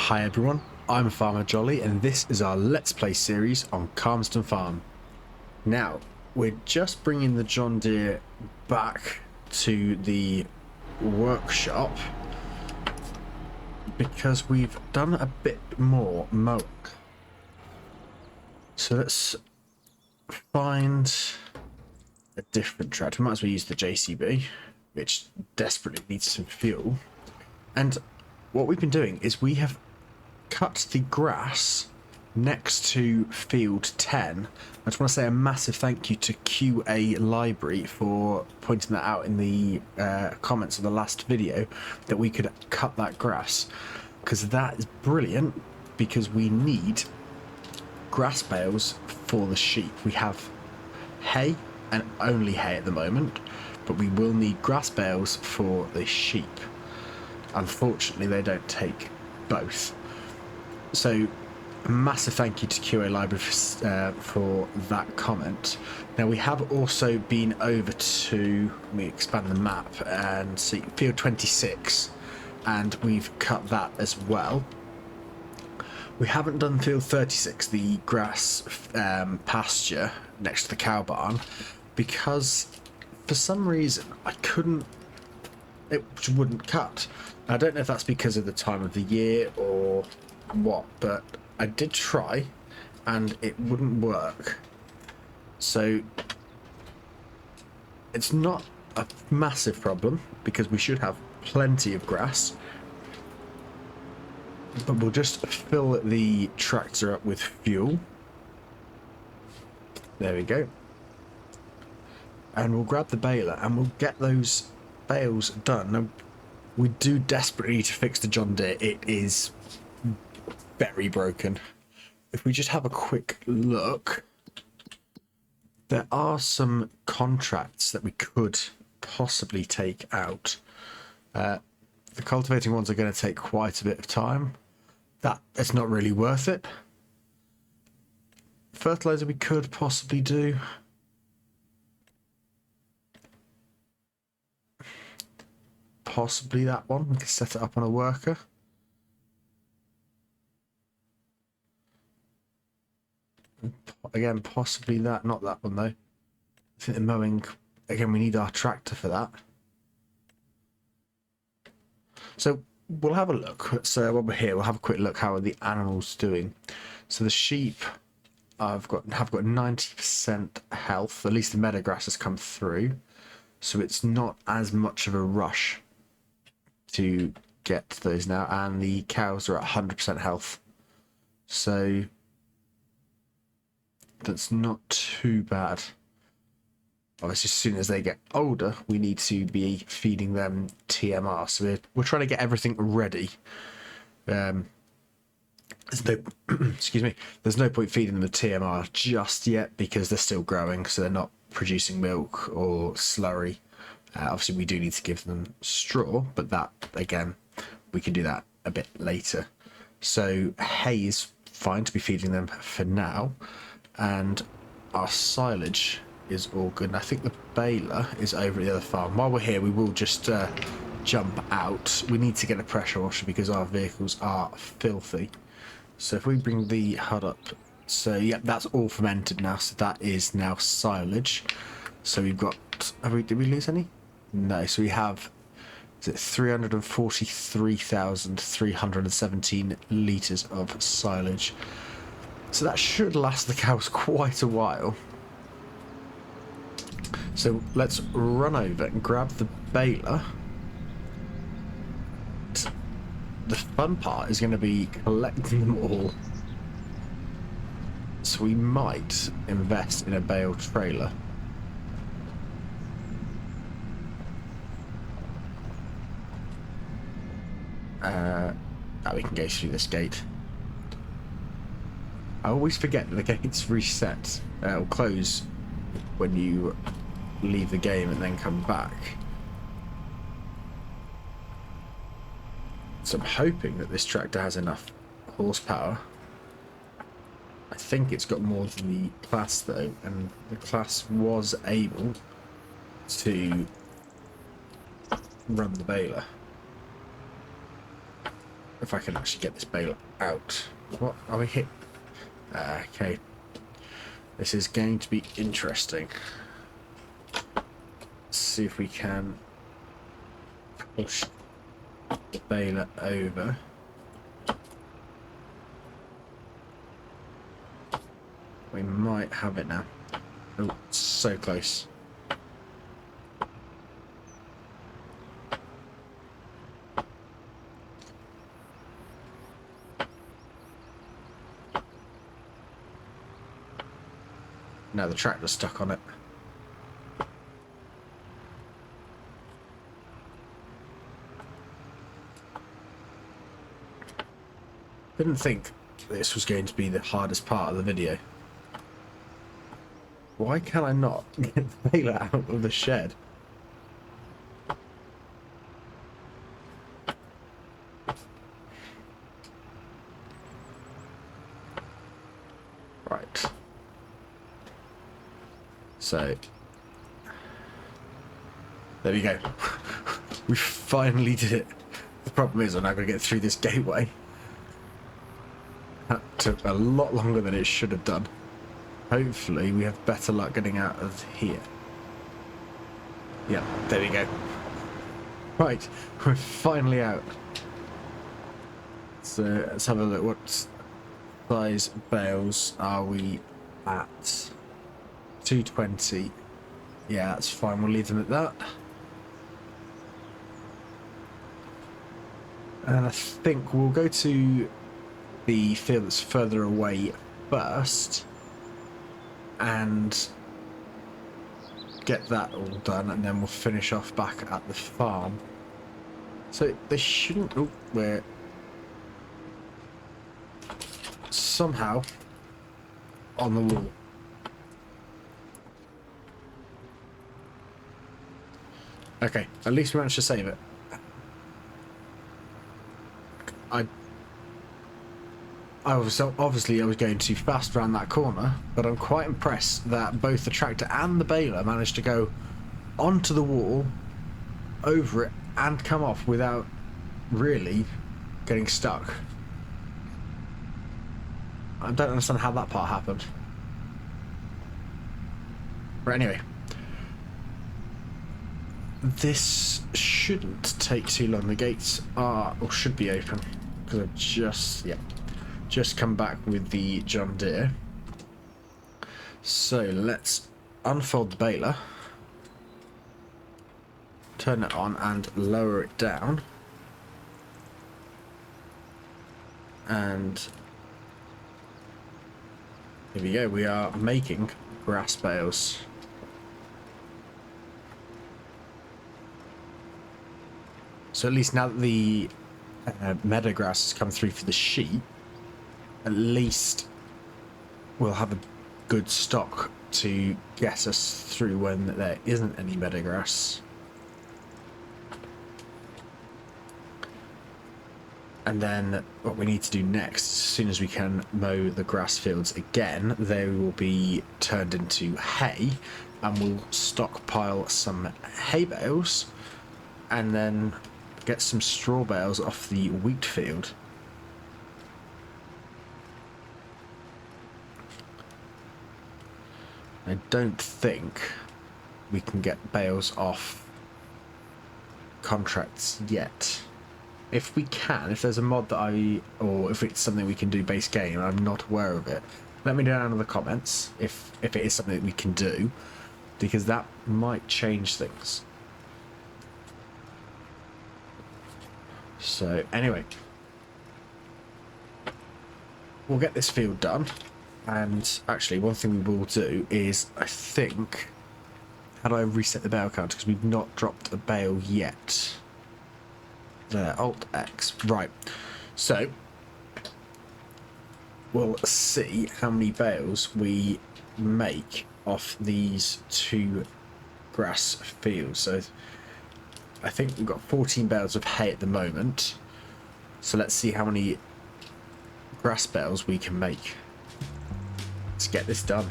Hi everyone, I'm Farmer Jolly and this is our Let's Play series on Calmsden Farm. Now, we're just bringing the John Deere back to the workshop because we've done a bit more mowing. So let's find a different tractor. We might as well use the JCB, which desperately needs some fuel. And what we've been doing is we have cut the grass next to field 10. I just want to say a massive thank you to QA Library for pointing that out in the comments of the last video, that we could cut that grass, because that is brilliant, because we need grass bales for the sheep. We have hay and only hay at the moment, but we will need grass bales for the sheep. Unfortunately, they don't take both. So, a massive thank you to QA Library for that comment. Now, we have also been over to, let me expand the map and see, field 26, and we've cut that as well. We haven't done field 36, the grass pasture next to the cow barn, because for some reason I couldn't, it wouldn't cut. I don't know if that's because of the time of the year or what, but I did try and it wouldn't work. So it's not a massive problem because we should have plenty of grass, but we'll just fill the tractor up with fuel. There we go. And we'll grab the baler and we'll get those bales done. Now, we do desperately need to fix the John Deere. It is very broken. If we just have a quick look, there are some contracts that we could possibly take out. The cultivating ones are going to take quite a bit of time. It's not really worth it. Fertilizer we could possibly do. Possibly that one. We can set it up on a worker. Again, possibly that. Not that one though. I think the mowing, again, we need our tractor for that. So we'll have a look. So while we're here, we'll have a quick look how are the animals doing. So the sheep, have got 90% health. At least the meadow grass has come through, so it's not as much of a rush to get those now. And the cows are at 100% health, so that's not too bad. Obviously, as soon as they get older, we need to be feeding them TMR. So we're trying to get everything ready. There's no, excuse me. There's no point feeding them the TMR just yet because they're still growing, so they're not producing milk or slurry. Obviously, we do need to give them straw, but that again, we can do that a bit later. So hay is fine to be feeding them for now, and our silage is all good. And I think the baler is over at the other farm. While we're here, we will just jump out. We need to get a pressure washer because our vehicles are filthy. So if we bring the HUD up, so yeah, that's all fermented now. So that is now silage. So we've got, did we lose any? No. So we have, is it 343,317 litres of silage. So that should last the cows quite a while. So let's run over and grab the baler. The fun part is going to be collecting them all. So we might invest in a bale trailer. We can go through this gate. I always forget that the gate's reset. It'll close when you leave the game and then come back. So I'm hoping that this tractor has enough horsepower. I think it's got more than the class though, and the class was able to run the baler. if I can actually get this bale out. What are we hit? Okay. This is going to be interesting. Let's see if we can push the baler over. We might have it now. Oh, so close. Now the tractor's stuck on it. Didn't think this was going to be the hardest part of the video. Why can I not get the baler out of the shed? Right. So, there we go. We finally did it. The problem is I'm now going to get through this gateway. That took a lot longer than it should have done. Hopefully we have better luck getting out of here. Yeah, there we go. Right, we're finally out. So let's have a look. What size bales are we at? 220. Yeah, that's fine. We'll leave them at that. And I think we'll go to the field that's further away first and get that all done, and then we'll finish off back at the farm. So they shouldn't... Oh, we're somehow on the wall. Okay, at least we managed to save it. I was obviously I was going too fast around that corner, but I'm quite impressed that both the tractor and the baler managed to go onto the wall, over it, and come off without really getting stuck. I don't understand how that part happened. But anyway, this shouldn't take too long. The gates are, or should be open, because I've just come back with the John Deere. So let's unfold the baler, turn it on and lower it down, and here we go. We are making grass bales. So at least now that the meadow grass has come through for the sheep, at least we'll have a good stock to get us through when there isn't any meadow grass. And then what we need to do next, as soon as we can mow the grass fields again, they will be turned into hay, and we'll stockpile some hay bales and then get some straw bales off the wheat field. I don't think we can get bales off contracts yet. If we can, if there's a mod that or if it's something we can do base game and I'm not aware of it, let me know down in the comments if it is something that we can do, because that might change things. So anyway, we'll get this field done. And actually, one thing we will do is, I think, how do I reset the bale count? Because we've not dropped a bale yet. There, Alt X. Right. So, we'll see how many bales we make off these two grass fields. So, I think we've got 14 bales of hay at the moment. So, let's see how many grass bales we can make. Let's get this done.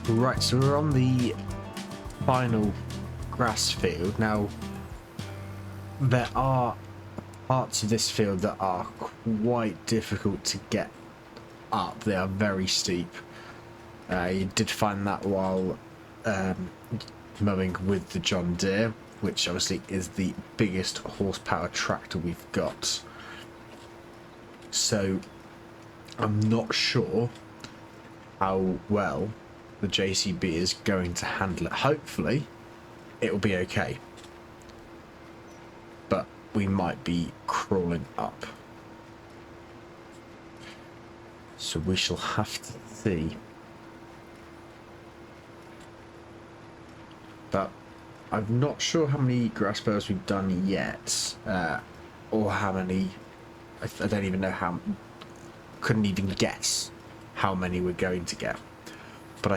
Right, so we're on the final grass field. Now, there are parts of this field that are quite difficult to get up. They are very steep. You did find that while mowing with the John Deere, which obviously is the biggest horsepower tractor we've got. So I'm not sure how well the JCB is going to handle it. Hopefully it will be okay, but we might be crawling up, so we shall have to see. But I'm not sure how many grass bales we've done yet, or how many. I don't even know how. Couldn't even guess how many we're going to get. But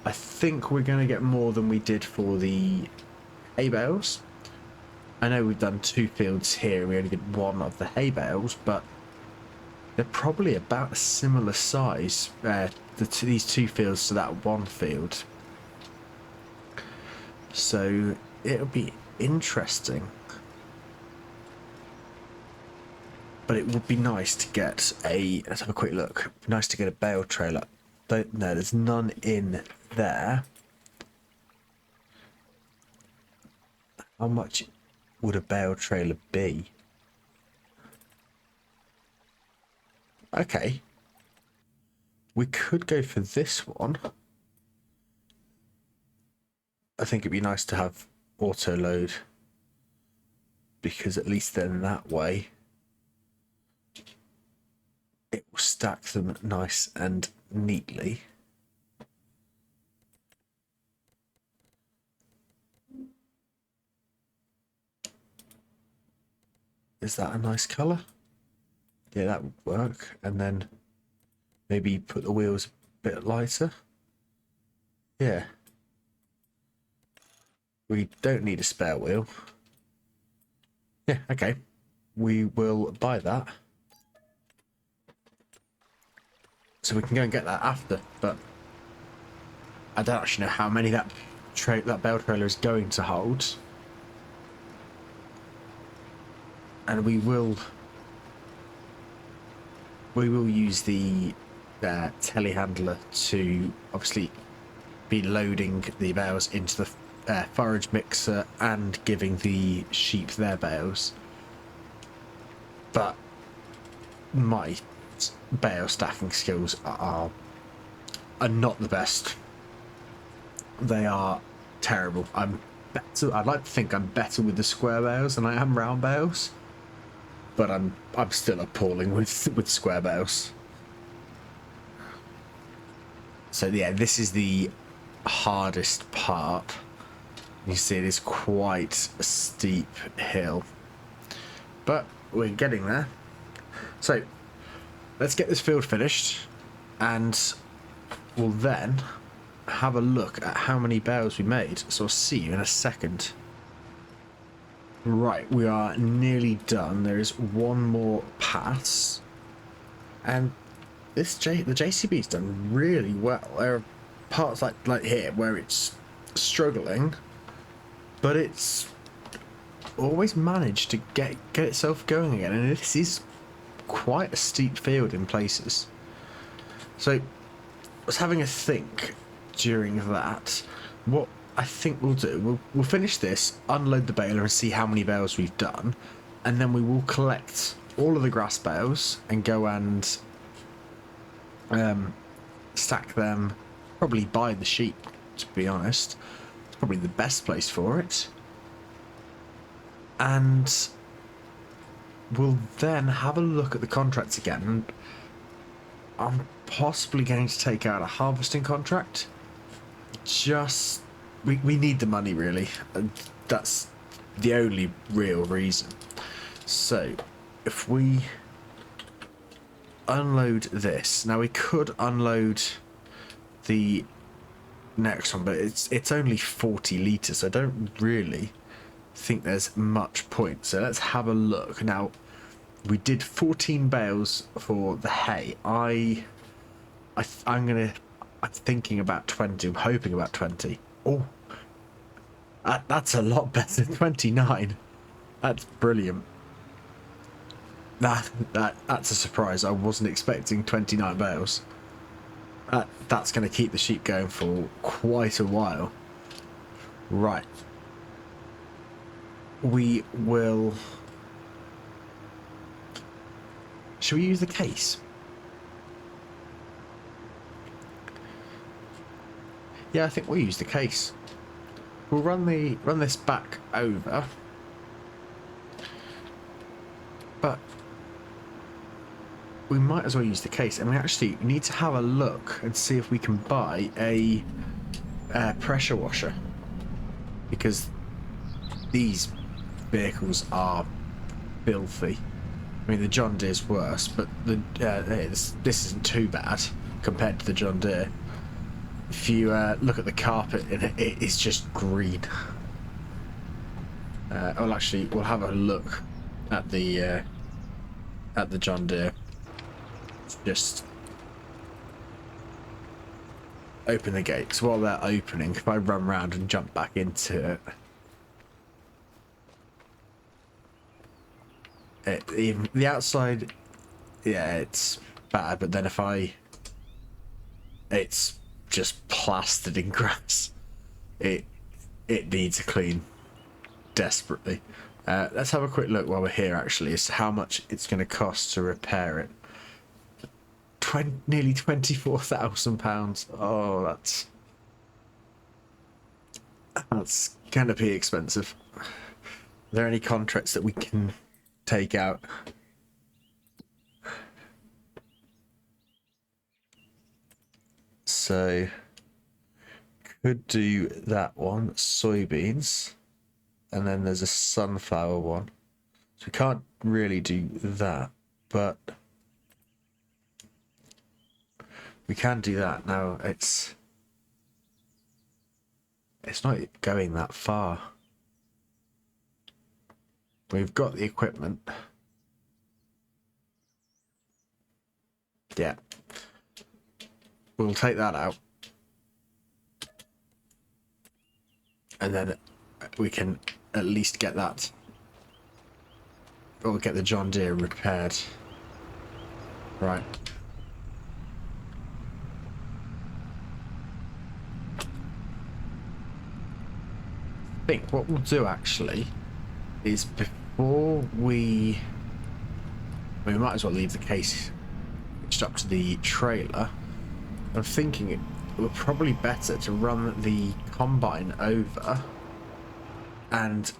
I think we're going to get more than we did for the hay bales. I know we've done 2 fields here. We only did 1 of the hay bales, but they're probably about a similar size. These 2 fields to that 1 field. So it'll be interesting. But it would be nice to get a. Let's have a quick look. Nice to get a bale trailer. Don't know. There's none in there. How much would a bale trailer be? Okay. We could go for this one. I think it'd be nice to have auto load, because at least then that way it will stack them nice and neatly. Is that a nice colour? Yeah, that would work. And then maybe put the wheels a bit lighter. Yeah. We don't need a spare wheel. Yeah, okay. We will buy that. So we can go and get that after, but I don't actually know how many that bale trailer is going to hold. And we will use the telehandler to obviously be loading the bales into the forage mixer and giving the sheep their bales. But my bale stacking skills are not the best. They are terrible. I'm better. I'd like to think I'm better with the square bales than I am round bales, but I'm still appalling with square bales. So yeah, this is the hardest part. You see, it is quite a steep hill, but we're getting there. So let's get this field finished, and we'll then have a look at how many bales we made. So I'll see you in a second. Right, we are nearly done. There is one more pass, and the JCB's done really well. There are parts like here where it's struggling, but it's always managed to get itself going again. And this is quite a steep field in places. So I was having a think during that. What I think we'll do, we'll finish this, unload the baler and see how many bales we've done, and then we will collect all of the grass bales and go and stack them, probably buy the sheep, to be honest. It's probably the best place for it. And we'll then have a look at the contracts again, and I'm possibly going to take out a harvesting contract. Just we need the money, really, and that's the only real reason. So if we unload this, now we could unload the next one, but it's only 40 litres. I don't really think there's much point. So let's have a look. Now we did 14 bales for the hay. I I'm thinking about 20. I'm hoping about 20. Oh, that's a lot better than 29. That's brilliant. That's a surprise. I wasn't expecting 29 bales. That's going to keep the sheep going for quite a while. Right. We will... Shall we use the case? Yeah, I think we'll use the case. We'll run this back over. But we might as well use the case, and we actually need to have a look and see if we can buy a pressure washer, because these vehicles are filthy. I mean, the John Deere's worse, but this isn't too bad compared to the John Deere. If you look at the carpet in it, it is just green. Well, actually, we'll have a look at the John Deere. Just open the gates. While they're opening, if I run around and jump back into it, even the outside, yeah, it's bad. But then it's just plastered in grass. It needs a clean desperately. Let's have a quick look while we're here, actually, as to how much it's going to cost to repair it. Nearly £24,000. Oh, that's going to be expensive. Are there any contracts that we can take out? So, could do that one, soybeans, and then there's a sunflower one. So we can't really do that, but we can do that. Now it's not going that far. We've got the equipment. Yeah. We'll take that out. And then we can at least get that, or get the John Deere repaired. Right. I think what we'll do actually is, before we might as well leave the case hitched up to the trailer. I'm thinking it would probably better to run the combine over and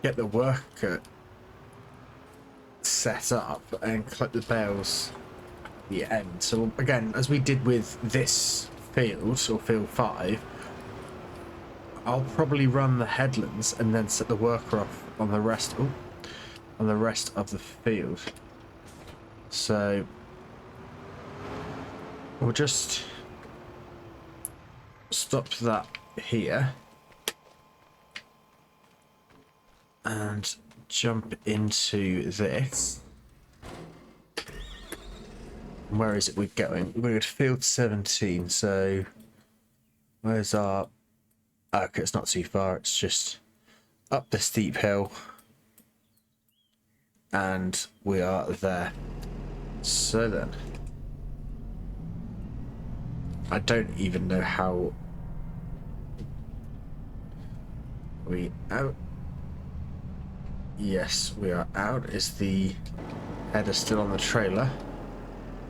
get the worker set up and collect the bales at the end. So again, as we did with this field, or field 5, I'll probably run the headlands and then set the worker off on the rest. On the rest of the field. So we'll just stop that here and jump into this. Where is it we're going? We're at field 17. So where's our... Okay, it's not too far. It's just up the steep hill, and we are there. So then, I don't even know how we out. Yes, we are out. Is the header still on the trailer?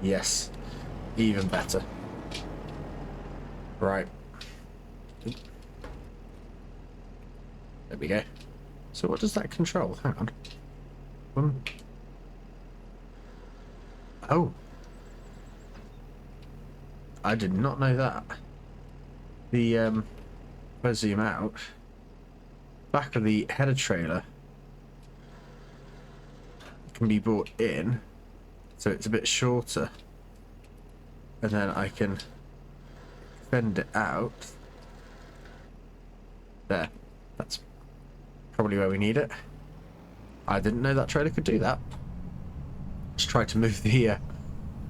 Yes, even better. Right. There we go. So what does that control? Hang on. Oh. I did not know that. The if I zoom out, back of the header trailer can be brought in, so it's a bit shorter, and then I can bend it out. There. That's probably where we need it. I didn't know that trailer could do that. Just tried to move the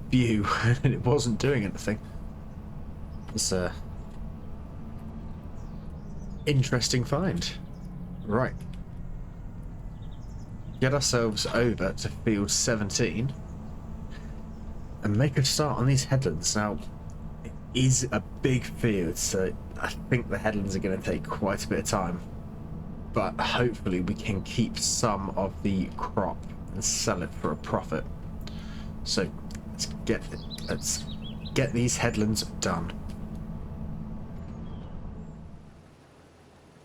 view and it wasn't doing anything. It's a interesting find. Right. Get ourselves over to field 17 and make a start on these headlands. Now, it is a big field, so I think the headlands are going to take quite a bit of time. But hopefully we can keep some of the crop and sell it for a profit. So let's get these headlands done.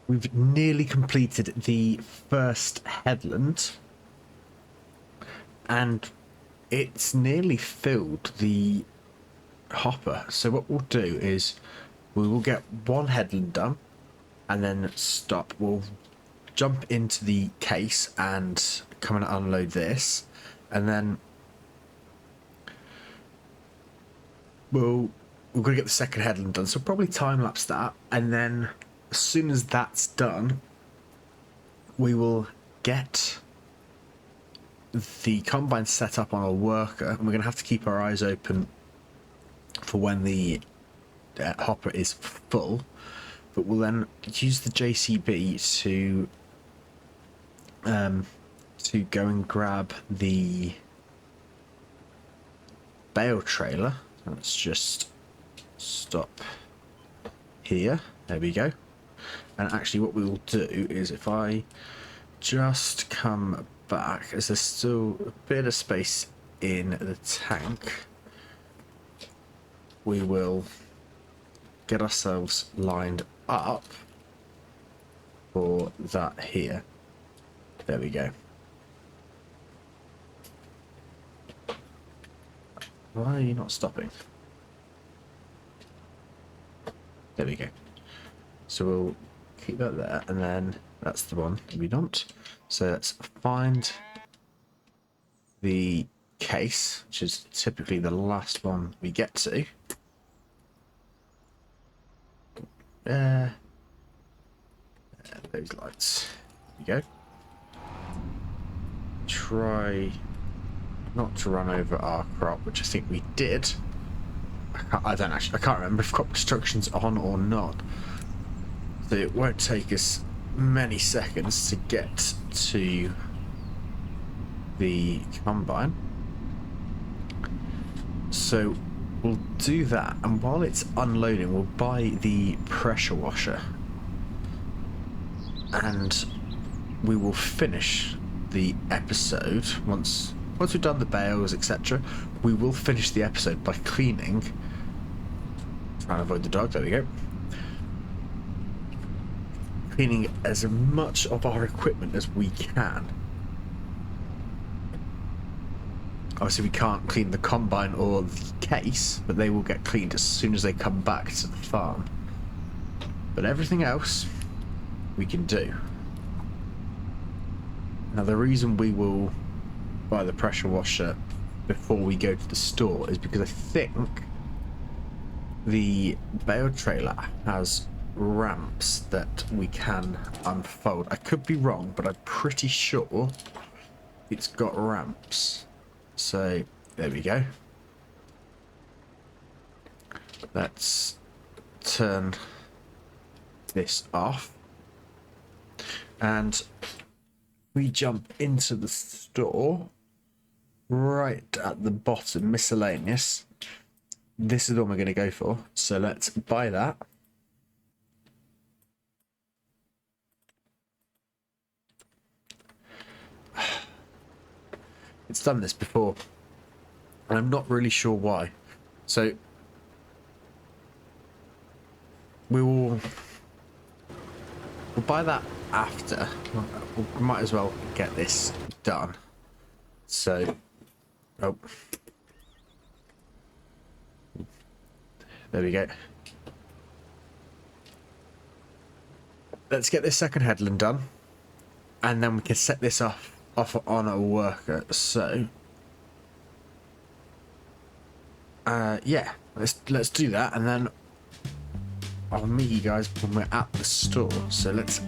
We've nearly completed the first headland, and it's nearly filled the hopper. So what we'll do is we will get one headland done and then stop. We'll jump into the case and come and unload this, and then we're going to get the second headland done. So probably time lapse that, and then as soon as that's done, we will get the combine set up on a worker, and we're going to have to keep our eyes open for when the hopper is full. But we'll then use the JCB to go and grab the bale trailer. Let's just stop here. There we go. And actually what we will do is, if I just come back, as there's still a bit of space in the tank, we will get ourselves lined up for that here. There we go. Why are you not stopping? There we go. So we'll keep that there, and then that's the one we don't. So let's find the case, which is typically the last one we get to. Those lights. There we go. Try not to run over our crop, which I think we did. I can't remember if crop destruction's on or not. So it won't take us many seconds to get to the combine. So we'll do that, and while it's unloading, we'll buy the pressure washer, and we will finish the episode once we've done the bales, etc. We will finish the episode by cleaning. Trying to avoid the dog. There we go. Cleaning as much of our equipment as we can. Obviously we can't clean the combine or the case, but they will get cleaned as soon as they come back to the farm. But everything else we can do. Now the reason we will buy the pressure washer before we go to the store is because I think the bale trailer has ramps that we can unfold. I could be wrong, but I'm pretty sure it's got ramps. So there we go. Let's turn this off, and we jump into the store right at the bottom, miscellaneous. This is the one we're going to go for, so let's buy that. It's done this before, and I'm not really sure why. So we'll buy that after. We might as well get this done. So, oh, there we go. Let's get this second headland done, and then we can set this off on a worker. So yeah, let's do that, and then I'll meet you guys when we're at the store. So let's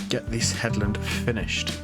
get this headland finished.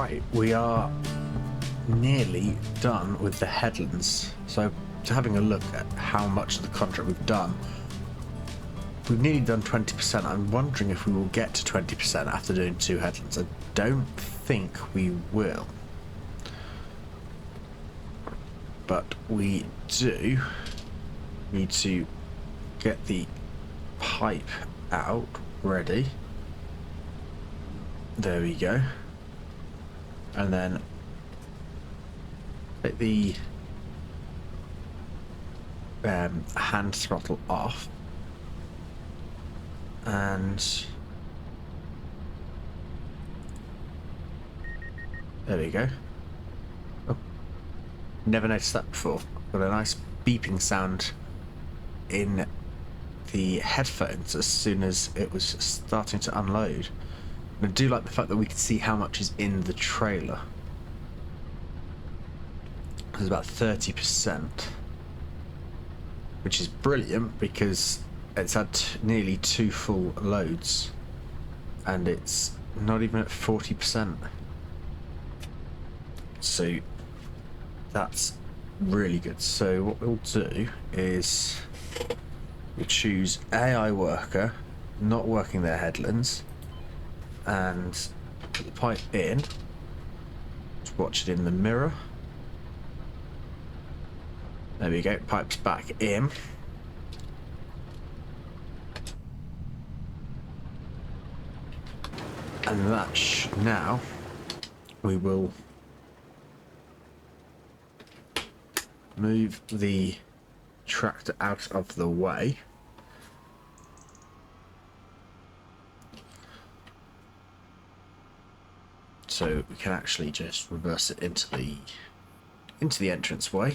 Right, we are nearly done with the headlands. So, having a look at how much of the contract we've done, we've nearly done 20%. I'm wondering if we will get to 20% after doing 2 headlands. I don't think we will. But we do need to get the pipe out ready. There we go. And then take the hand throttle off, and there we go. Oh, never noticed that before. Got a nice beeping sound in the headphones as soon as it was starting to unload. And I do like the fact that we can see how much is in the trailer. There's about 30%, which is brilliant because it's had nearly 2 full loads and it's not even at 40%. So that's really good. So what we'll do is we'll choose AI worker, not working their headlands, and put the pipe in. Let's watch it in the mirror. There we go, pipe's back in. And that now we will move the tractor out of the way. So we can actually just reverse it into the entranceway.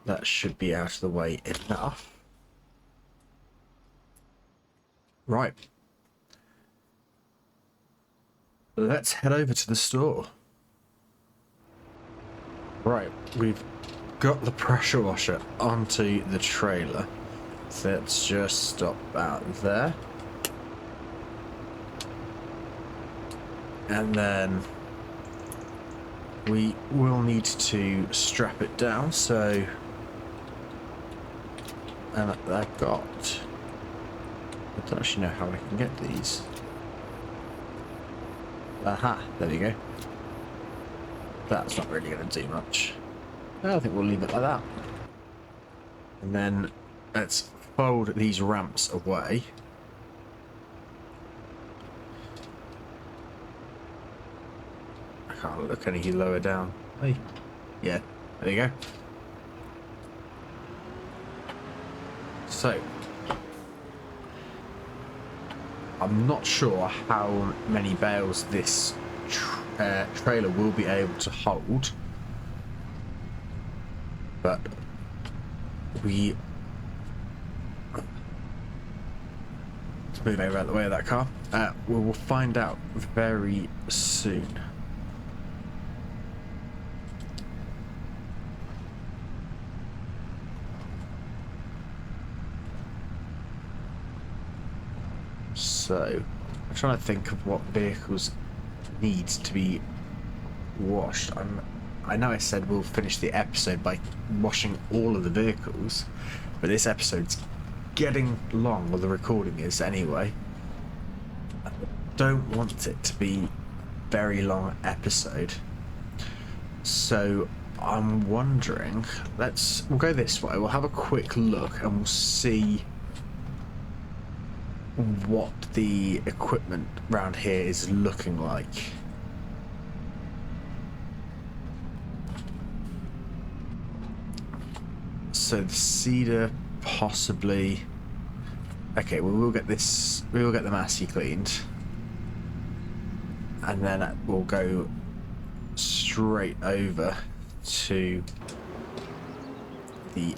That should be out of the way enough. Right. Let's head over to the store. Right, we've got the pressure washer onto the trailer. So let's just stop out there. And then we will need to strap it down, so and I've got, I don't actually know how I can get these. Aha, there we go. That's not really going to do much. I think we'll leave it like that. And then let's fold these ramps away. I can't look any lower down. Hey, yeah, there you go. So, I'm not sure how many bales this trailer will be able to hold, but we let's move over out the way of that car. We will find out very soon. So, I'm trying to think of what vehicles need to be washed. I know I said we'll finish the episode by washing all of the vehicles, but this episode's getting long, or the recording is anyway. I don't want it to be a very long episode. So, I'm wondering, we'll go this way, we'll have a quick look and we'll see what the equipment around here is looking like. So the cedar possibly. Okay, well we'll get the Massey cleaned, and then we'll go straight over to the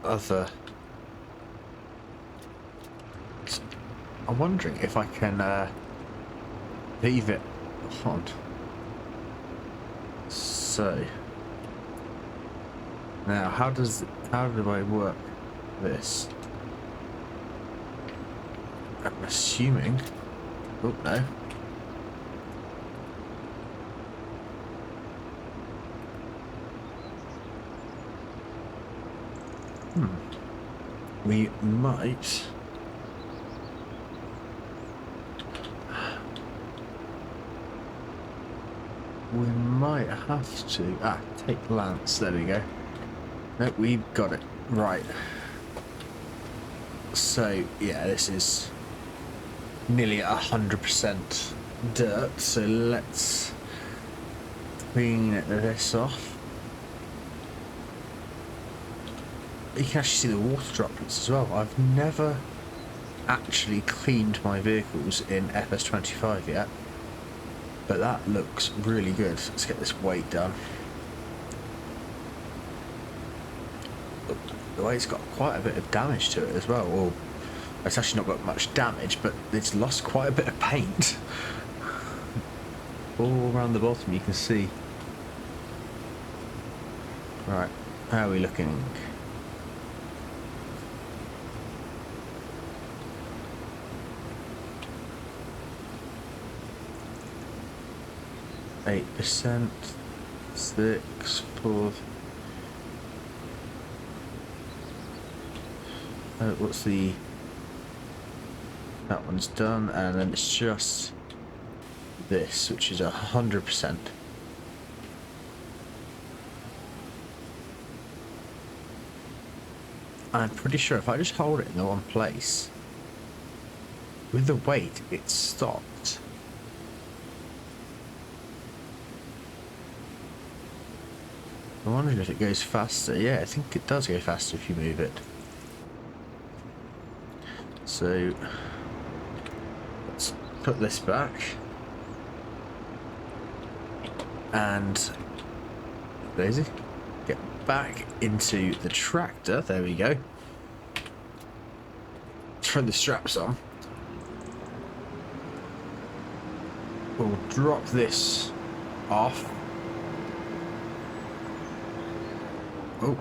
other. I'm wondering if I can leave it on. So now, how do I work this? I'm assuming. Oh no. We might... We might have to... take Lance. There we go. Nope, we've got it. Right. So, yeah, this is nearly 100% dirt. So let's clean this off. You can actually see the water droplets as well. I've never actually cleaned my vehicles in Ep6 yet. But that looks really good. Let's get this weight done. The weight's got quite a bit of damage to it as well. Well, it's actually not got much damage, but it's lost quite a bit of paint. All around the bottom you can see. Right, how are we looking? %, 6, 4. What's the... That one's done, and then it's just this, which is 100%. I'm pretty sure if I just hold it in the one place, with the weight, it stopped. I'm wondering if it goes faster. Yeah, I think it does go faster if you move it. So let's put this back. And Daisy, get back into the tractor. There we go. Throw the straps on. We'll drop this off. Oh,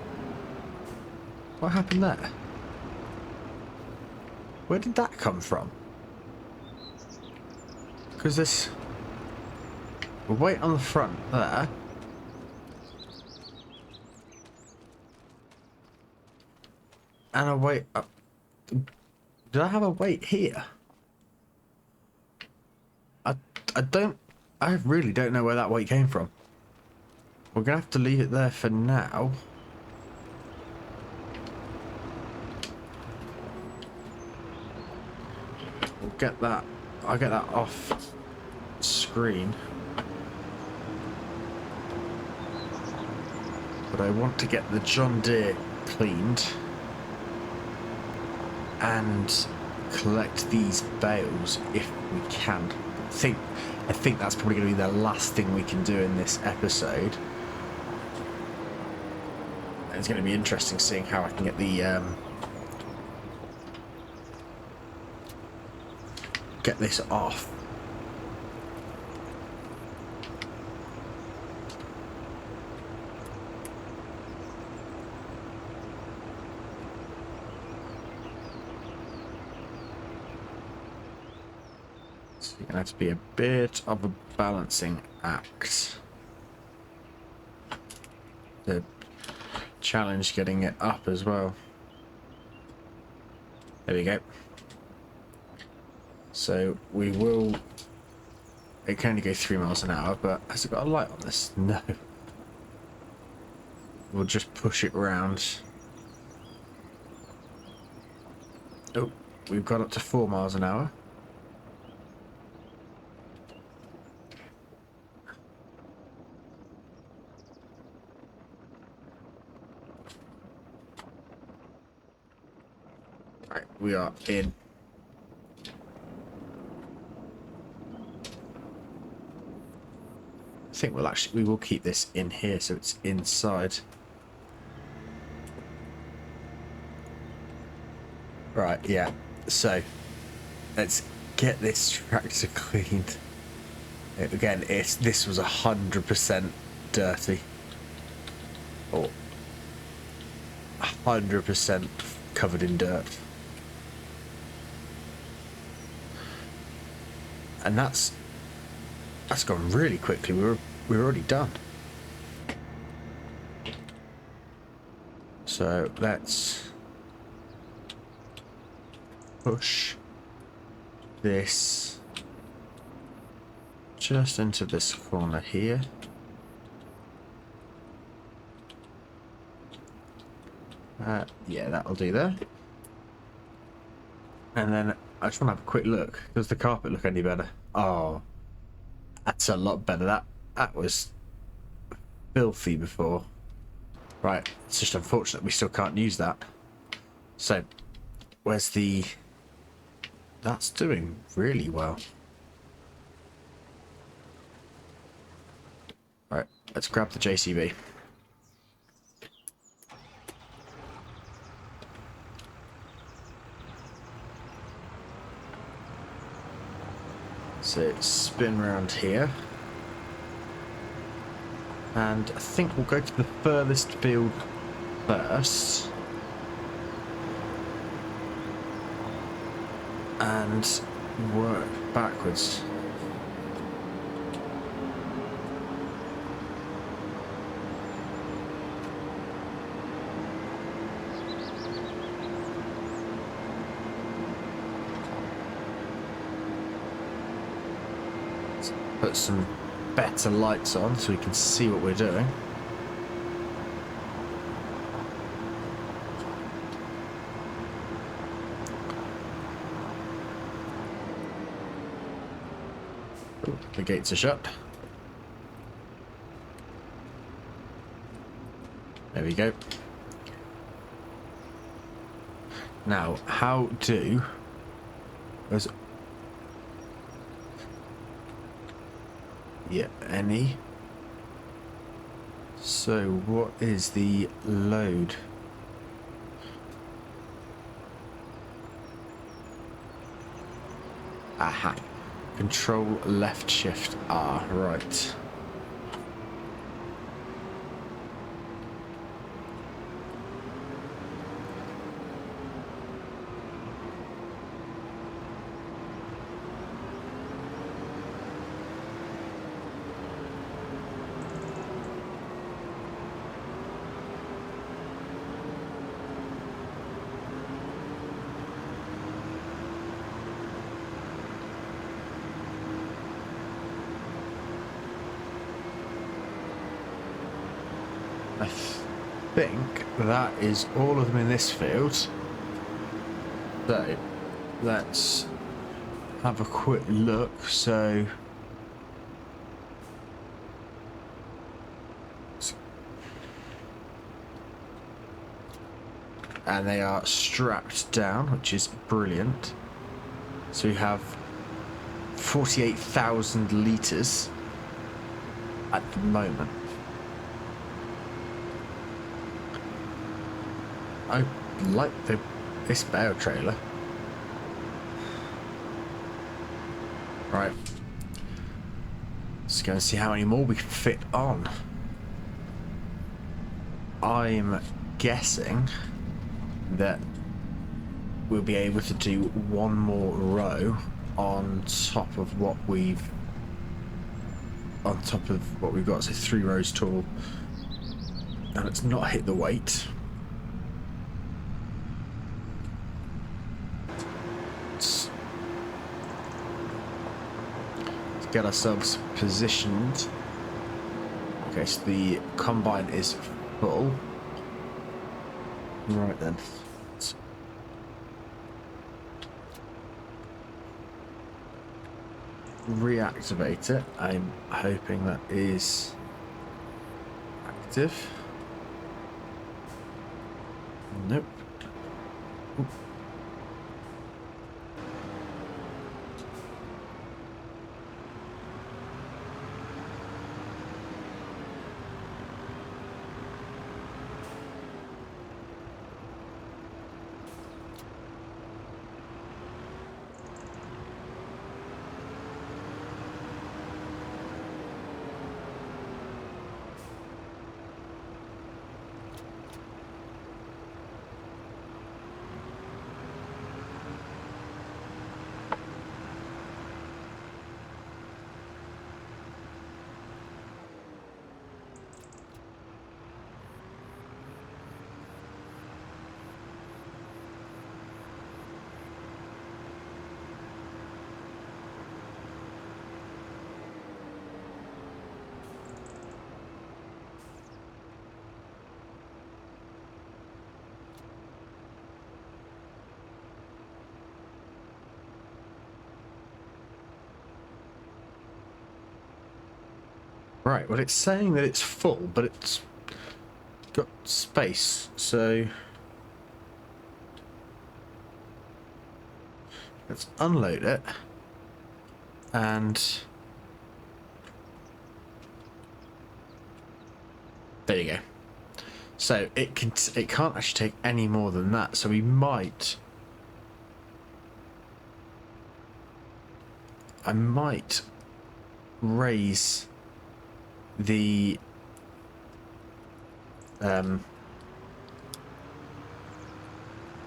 what happened there? Where did that come from? Because this... We'll wait on the front there. And a weight up. Did I have a weight here? I really don't know where that weight came from. We're gonna have to leave it there for now. We'll get that. I'll get that off screen. But I want to get the John Deere cleaned and collect these bales if we can. I think that's probably going to be the last thing we can do in this episode. And it's going to be interesting seeing how I can get the get this off. So you're going to have to be a bit of a balancing act. The challenge getting it up as well. There we go. So we will... It can only go 3 miles an hour, but has it got a light on this? No. We'll just push it round. Oh, we've got up to 4 miles an hour. Right, we are in. I think we will keep this in here so it's inside. Right, yeah. So let's get this tractor cleaned. Again, this was 100% dirty. Or 100% covered in dirt. And that's gone really quickly. We were already done. So let's push this just into this corner here. Yeah, that'll do there. And then I just want to have a quick look. Does the carpet look any better? Oh, that's a lot better. That was filthy before. Right, it's just unfortunate we still can't use that. So, where's the... That's doing really well. Right, let's grab the JCB. So spin around here. And I think we'll go to the furthest field first. And work backwards. Put some better lights on so we can see what we're doing. Ooh, the gates are shut. There we go. Now, how do... Yeah, any. So what is the load? Aha. Control left shift R, right. I think that is all of them in this field. So let's have a quick look. So and they are strapped down, which is brilliant. So we have 48,000 litres at the moment. I like this bale trailer. Right. Let's go and see how many more we can fit on. I'm guessing that we'll be able to do one more row on top of what we've got, so 3 rows tall, and it's not hit the weight. Let's get ourselves positioned. Okay, so the combine is full. Right then. Let's reactivate it. I'm hoping that is active. Nope. Oop. Right, well, it's saying that it's full, but it's got space, so let's unload it. And there you go. So it can't actually take any more than that, so we might... I might raise the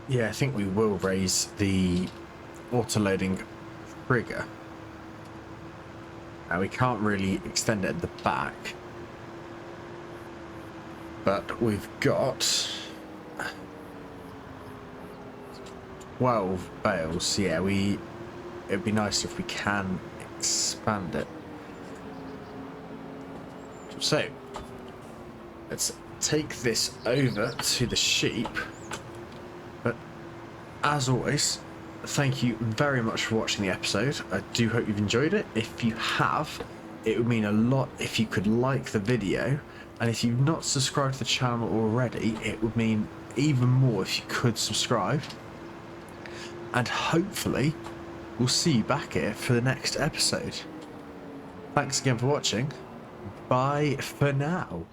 yeah, I think we will raise the auto-loading trigger. We can't really extend it at the back, but we've got 12 bales. Yeah, it'd be nice if we can expand it. So let's take this over to the sheep. But as always, thank you very much for watching the episode. I do hope you've enjoyed it. If you have, it would mean a lot if you could like the video, and if you've not subscribed to the channel already, it would mean even more if you could subscribe. And hopefully we'll see you back here for the next episode. Thanks again for watching. Bye for now.